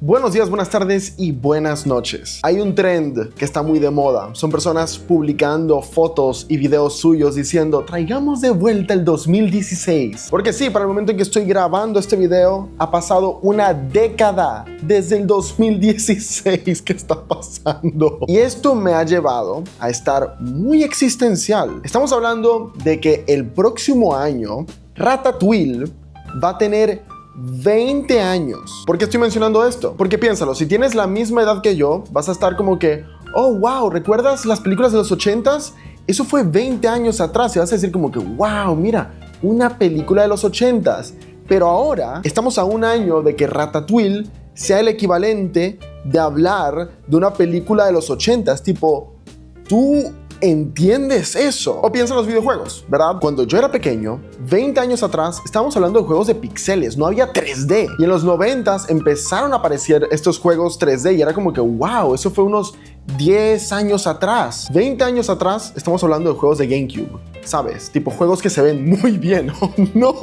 Buenos días, buenas tardes y buenas noches. Hay un trend que está muy de moda. Son personas publicando fotos y videos suyos diciendo traigamos de vuelta el 2016. Porque sí, para el momento en que estoy grabando este video ha pasado una década desde el 2016 que está pasando. Y esto me ha llevado a estar muy existencial. Estamos hablando de que el próximo año Ratatouille va a tener 20 años. ¿Por qué estoy mencionando esto? Porque piénsalo, si tienes la misma edad que yo, vas a estar como que, oh, wow, ¿recuerdas las películas de los 80s? Eso fue 20 años atrás y vas a decir como que, wow, mira, una película de los 80s. Pero ahora estamos a un año de que Ratatouille sea el equivalente de hablar de una película de los 80s, tipo, ¿tú entiendes eso? O piensa en los videojuegos, ¿verdad? Cuando yo era pequeño, 20 años atrás, estábamos hablando de juegos de píxeles, no había 3D. Y en los 90s empezaron a aparecer estos juegos 3D y era como que, wow, eso fue unos 10 años atrás. 20 años atrás, estamos hablando de juegos de GameCube, ¿sabes? Tipo juegos que se ven muy bien. No,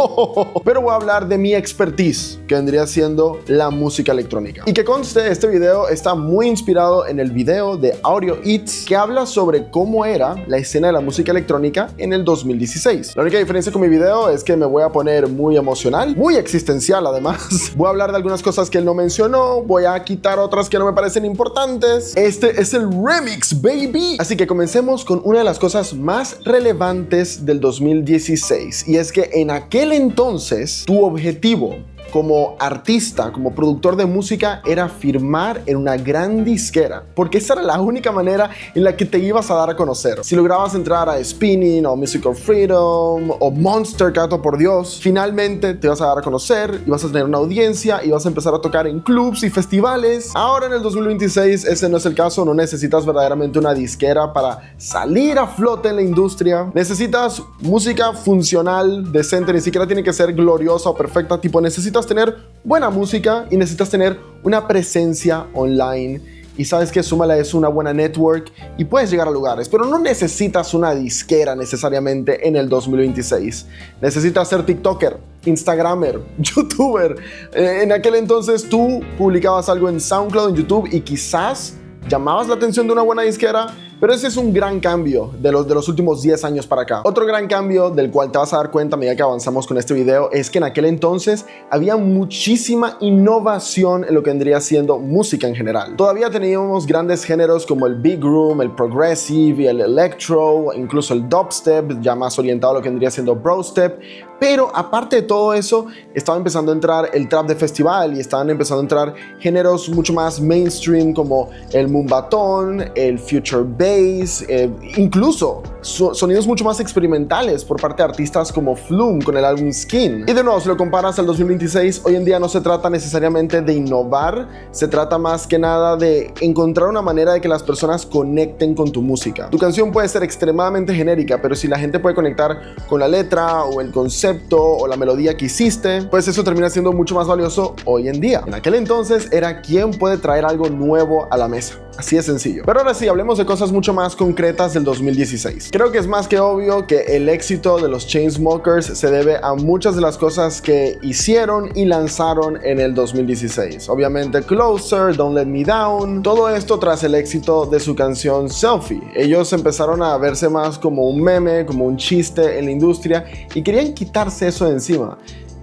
pero voy a hablar de mi expertise, que vendría siendo la música electrónica. Y que conste, este video está muy inspirado en el video de Audio Eats, que habla sobre cómo era la escena de la música electrónica en el 2016. La única diferencia con mi video es que me voy a poner muy emocional, muy existencial además. Voy a hablar de algunas cosas que él no mencionó, voy a quitar otras que no me parecen importantes. Este es el remix, baby. Así que comencemos con una de las cosas más relevantes del 2016, y es que en aquel entonces tu objetivo como artista, como productor de música, era firmar en una gran disquera, porque esa era la única manera en la que te ibas a dar a conocer. Si lograbas entrar a Spinnin o Music of Freedom o Monster, Gato por Dios, finalmente te ibas a dar a conocer, ibas a tener una audiencia, ibas a empezar a tocar en clubs y festivales. Ahora en el 2026 ese no es el caso, no necesitas verdaderamente una disquera para salir a flote en la industria. Necesitas música funcional, decente, ni siquiera tiene que ser gloriosa o perfecta, tipo necesitas tener buena música y necesitas tener una presencia online. Y sabes que súmale a eso una buena network y puedes llegar a lugares, pero no necesitas una disquera necesariamente en el 2026. Necesitas ser TikToker, Instagramer, YouTuber. En aquel entonces tú publicabas algo en SoundCloud, en YouTube, y quizás llamabas la atención de una buena disquera. Pero ese es un gran cambio de los últimos 10 años para acá. Otro gran cambio del cual te vas a dar cuenta a medida que avanzamos con este video es que en aquel entonces había muchísima innovación en lo que vendría siendo música en general. Todavía teníamos grandes géneros como el big room, el progressive, el electro, incluso el dubstep, ya más orientado a lo que vendría siendo brostep. Pero aparte de todo eso, estaba empezando a entrar el trap de festival y estaban empezando a entrar géneros mucho más mainstream como el mumbatón, el future bass, incluso sonidos mucho más experimentales por parte de artistas como Flume con el álbum Skin. Y de nuevo, si lo comparas al 2026, hoy en día no se trata necesariamente de innovar, se trata más que nada de encontrar una manera de que las personas conecten con tu música. Tu canción puede ser extremadamente genérica, pero si la gente puede conectar con la letra o el concepto o la melodía que hiciste, pues eso termina siendo mucho más valioso hoy en día. En aquel entonces era quién puede traer algo nuevo a la mesa. Así de sencillo. Pero ahora sí, hablemos de cosas mucho más concretas del 2016. Creo que es más que obvio que el éxito de los Chainsmokers se debe a muchas de las cosas que hicieron y lanzaron en el 2016. Obviamente Closer, Don't Let Me Down, todo esto tras el éxito de su canción Selfie. Ellos empezaron a verse más como un meme, como un chiste en la industria y querían quitarse eso de encima.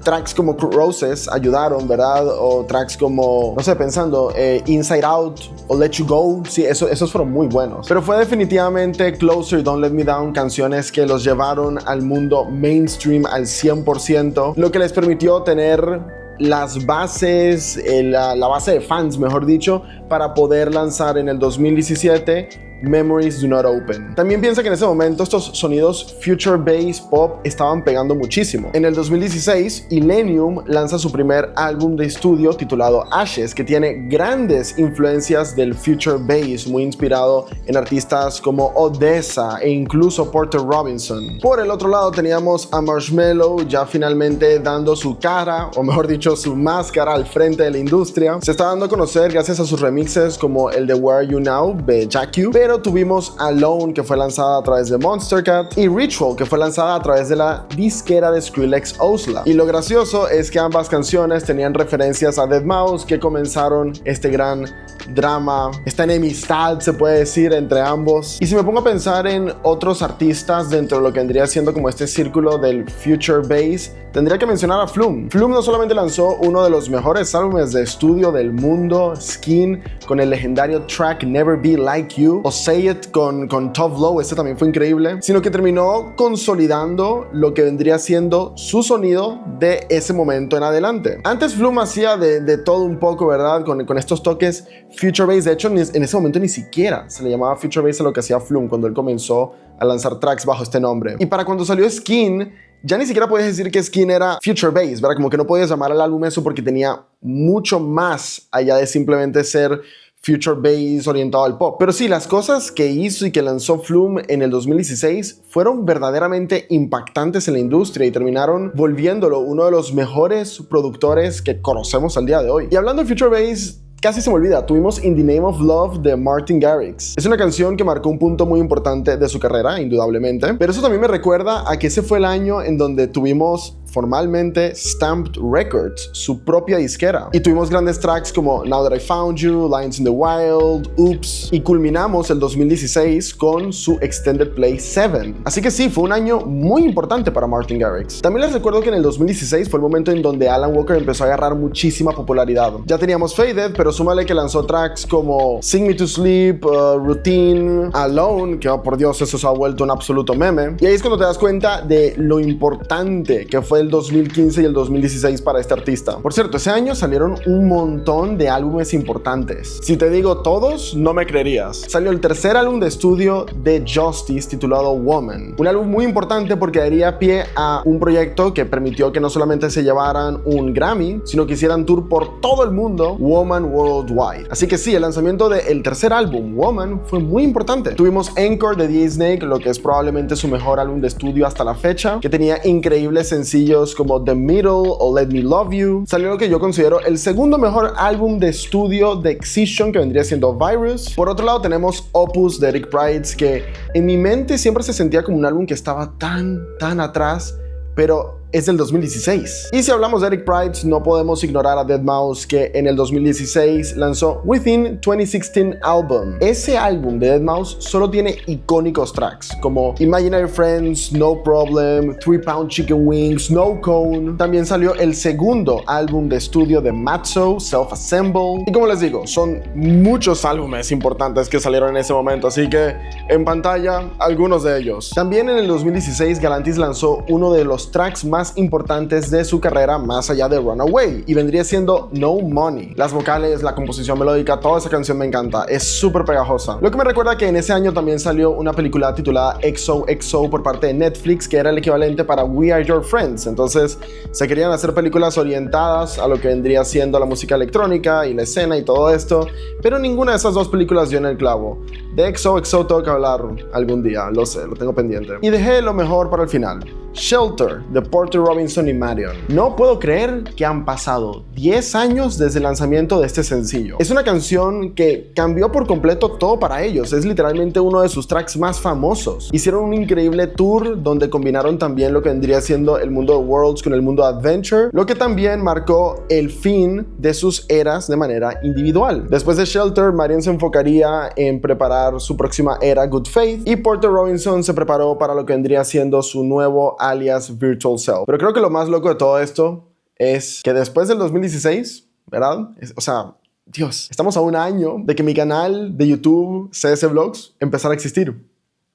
Tracks como Roses ayudaron, ¿verdad? O tracks como, no sé, pensando, Inside Out o Let You Go. Sí, esos fueron muy buenos. Pero fue definitivamente Closer y Don't Let Me Down canciones que los llevaron al mundo mainstream al 100%, lo que les permitió tener las bases, la base de fans, mejor dicho, para poder lanzar en el 2017 Memories Do Not Open. También piensa que en ese momento estos sonidos future bass pop estaban pegando muchísimo. En el 2016, Illenium lanza su primer álbum de estudio titulado Ashes, que tiene grandes influencias del future bass, muy inspirado en artistas como Odessa e incluso Porter Robinson. Por el otro lado teníamos a Marshmello ya finalmente dando su cara, o mejor dicho, su máscara al frente de la industria. Se está dando a conocer gracias a sus remixes como el de Where Are You Now de Jack U, pero Pero tuvimos Alone, que fue lanzada a través de Monster Cat, y Ritual, que fue lanzada a través de la disquera de Skrillex Ozla. Y lo gracioso es que ambas canciones tenían referencias a Deadmau5, que comenzaron este gran drama, esta enemistad se puede decir entre ambos. Y si me pongo a pensar en otros artistas dentro de lo que vendría siendo como este círculo del Future Bass, tendría que mencionar a Flume. Flume no solamente lanzó uno de los mejores álbumes de estudio del mundo, Skin, con el legendario track Never Be Like You, o Say It con Tough Low, este también fue increíble, sino que terminó consolidando lo que vendría siendo su sonido de ese momento en adelante. Antes Flume hacía de todo un poco, ¿verdad? Con estos toques Future Bass. De hecho, en ese momento ni siquiera se le llamaba Future Bass a lo que hacía Flume cuando él comenzó a lanzar tracks bajo este nombre. Y para cuando salió Skin, ya ni siquiera puedes decir que Skin era Future Bass, ¿verdad? Como que no podías llamar al álbum eso porque tenía mucho más allá de simplemente ser Future Bass orientado al pop. Pero sí, las cosas que hizo y que lanzó Flume en el 2016 fueron verdaderamente impactantes en la industria y terminaron volviéndolo uno de los mejores productores que conocemos al día de hoy. Y hablando de Future Bass, casi se me olvida, tuvimos In the Name of Love de Martin Garrix. Es una canción que marcó un punto muy importante de su carrera, indudablemente, pero eso también me recuerda a que ese fue el año en donde tuvimos formalmente Stamped Records, su propia disquera. Y tuvimos grandes tracks como Now That I Found You, Lions in the Wild, Oops, y culminamos el 2016 con su Extended Play 7. Así que sí, fue un año muy importante para Martin Garrix. También les recuerdo que en el 2016 fue el momento en donde Alan Walker empezó a agarrar muchísima popularidad. Ya teníamos Faded, pero súmale que lanzó tracks como Sing Me to Sleep, Routine, Alone, que oh, por Dios, eso se ha vuelto un absoluto meme. Y ahí es cuando te das cuenta de lo importante que fue el 2015 y el 2016 para este artista. Por cierto, ese año salieron un montón de álbumes importantes. Si te digo todos, no me creerías. Salió el tercer álbum de estudio de Justice titulado Woman. Un álbum muy importante porque daría pie a un proyecto que permitió que no solamente se llevaran un Grammy, sino que hicieran tour por todo el mundo, Woman Worldwide. Así que sí, el lanzamiento del tercer álbum, Woman, fue muy importante. Tuvimos Encore de D.A. Snake, lo que es probablemente su mejor álbum de estudio hasta la fecha, que tenía increíbles sencillos como The Middle o Let Me Love You. Salió lo que yo considero el segundo mejor álbum de estudio de Excision, que vendría siendo Virus. Por otro lado tenemos Opus de Eric Prydz, que en mi mente siempre se sentía como un álbum que estaba tan atrás, pero es del 2016. Y si hablamos de Eric Prydz, no podemos ignorar a Deadmau5, que en el 2016 lanzó Within 2016 Album. Ese álbum de Deadmau5 solo tiene icónicos tracks como Imaginary Friends, No Problem, 3 Pound Chicken Wings, No Cone. También salió el segundo álbum de estudio de Matzo, Self Assemble. Y como les digo, son muchos álbumes importantes que salieron en ese momento, así que en pantalla algunos de ellos. También en el 2016 Galantis lanzó uno de los tracks más importantes de su carrera más allá de Runaway, y vendría siendo No Money. Las vocales, la composición melódica, toda esa canción me encanta, es súper pegajosa. Lo que me recuerda que en ese año también salió una película titulada XOXO por parte de Netflix, que era el equivalente para We Are Your Friends. Entonces se querían hacer películas orientadas a lo que vendría siendo la música electrónica y la escena y todo esto, pero ninguna de esas dos películas dio en el clavo. De XOXO tengo que hablar algún día, lo sé, lo tengo pendiente. Y dejé lo mejor para el final. Shelter, de Porter Robinson y Marion. No puedo creer que han pasado 10 años desde el lanzamiento de este sencillo. Es una canción que cambió por completo todo para ellos. Es literalmente uno de sus tracks más famosos. Hicieron un increíble tour donde combinaron también lo que vendría siendo el mundo de Worlds con el mundo de Adventure, lo que también marcó el fin de sus eras de manera individual. Después de Shelter, Marion se enfocaría en preparar su próxima era, Good Faith, y Porter Robinson se preparó para lo que vendría siendo su nuevo alias Virtual Self. Pero creo que lo más loco de todo esto es que después del 2016, ¿verdad? O sea, Dios, estamos a un año de que mi canal de YouTube, CS Vlogs, empezara a existir.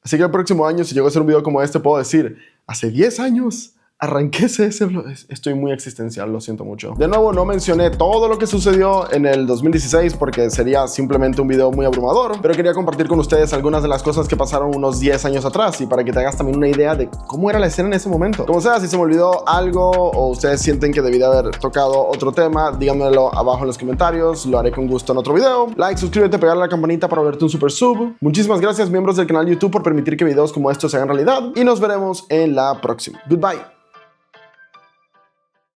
Así que el próximo año, si llego a hacer un video como este, puedo decir, hace 10 años arranqué CS Vlogs. Estoy muy existencial, lo siento mucho. De nuevo, no mencioné todo lo que sucedió en el 2016 porque sería simplemente un video muy abrumador, pero quería compartir con ustedes algunas de las cosas que pasaron unos 10 años atrás y para que te hagas también una idea de cómo era la escena en ese momento. Como sea, si se me olvidó algo o ustedes sienten que debí de haber tocado otro tema, díganmelo abajo en los comentarios, lo haré con gusto en otro video. Like, suscríbete, pegarle a la campanita para volverte un super sub. Muchísimas gracias, miembros del canal YouTube, por permitir que videos como estos se hagan realidad y nos veremos en la próxima. Goodbye.